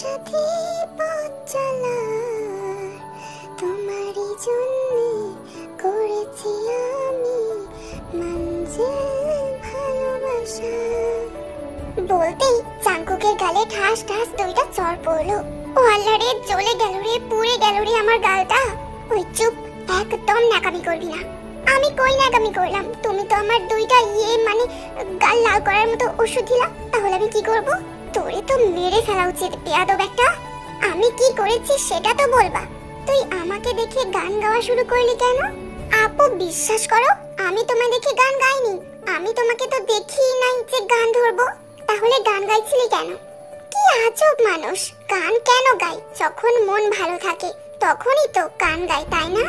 সাথে পথ চলা তোমারই জন্যে করেছি আমি মঞ্জিল ভালোবাসা। বলতেই জাঙ্কুকের গালে ঠাস ঠাস দুইটা চড় পড়লো। ও আল্লাহ রে, জ্বলে গেল রে, পুড়ে গেল রে আমার গালটা। ওই চুপ, একদম নাকামি করবি না। আমি কই নাকামি করলাম? তুমি তো আমার দুইটা মানে গাল লাল করার মতো ওষুধ দিলা। তাহলে আমি কি করব? তোরে তো মেরে ফেলা উচিত বেয়াদব একটা। আমি কি করেছি সেটা তো বলবা। তুই আমাকে দেখে গান গাওয়া শুরু করলি কেন? আপু বিশ্বাস করো, আমি তোমায় দেখে গান গাইনি। আমি তোমাকে তো দেখিই নাই যে গান ধরবো। তাহলে গান গাইছিলি কেন? কি আজব মানুষ, গান কেন গাই? যখন মন ভালো থাকে তখনই তো গান গাই, তাই না?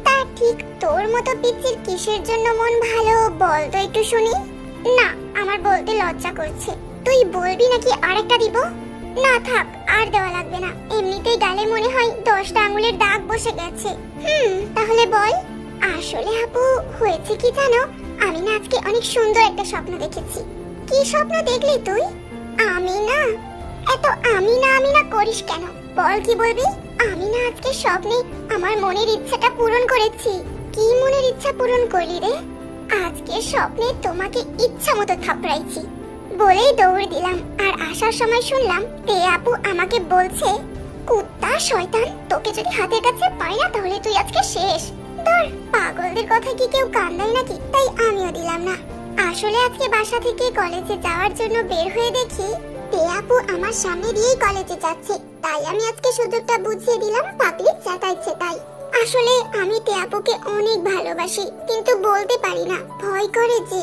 তা ঠিক তোর মতো পিচ্চির কিসের জন্য মন ভালো বল তো একটু শুনি। না, আমার বলতে লজ্জা করছে। তুই বলবি নাকি আরেকটা দিব? না থাক, আর দেওয়া লাগবে না। এমনিতেই গালে মনে হয় 10টা আঙুলের দাগ বসে গেছে। তাহলে বল। আসলে আপু হয়েছে কি জানো, আমি না আজকে অনেক সুন্দর একটা স্বপ্ন দেখেছি। কি স্বপ্ন দেখলি তুই? আমি না এত আমি না করিস কেন? বল কি বলবি? আমি না আজকে স্বপ্নে আমার মনের ইচ্ছাটা পূরণ করেছি। কি মনের ইচ্ছা পূরণ করলি রে? আজকে স্বপ্নে তোমাকে ইচ্ছা মতো থাপড়াইছি বলেই দৌড় দিলাম। আর আসার সময় শুনলাম তে আপু আমাকে বলছে, কুত্তা শয়তান, তোকে যদি হাতের কাছে পাই না তাহলে তুই আজকে শেষ। ধর, পাগলদের কথা কি কেউ কান দেয় নাকি? তাই আমিও দিলাম না। আসলে আজকে বাসা থেকে কলেজে যাওয়ার জন্য বের হয়ে দেখি তে আপু আমার সামনে দিয়েই কলেজে যাচ্ছে। তাই আমি আজকে সুযোগটা বুঝিয়ে দিলাম, পাগলি চেতাইছে তাই। আসলে আমি তে আপুকে অনেক ভালোবাসি, কিন্তু বলতে পারি না, ভয় করে যে।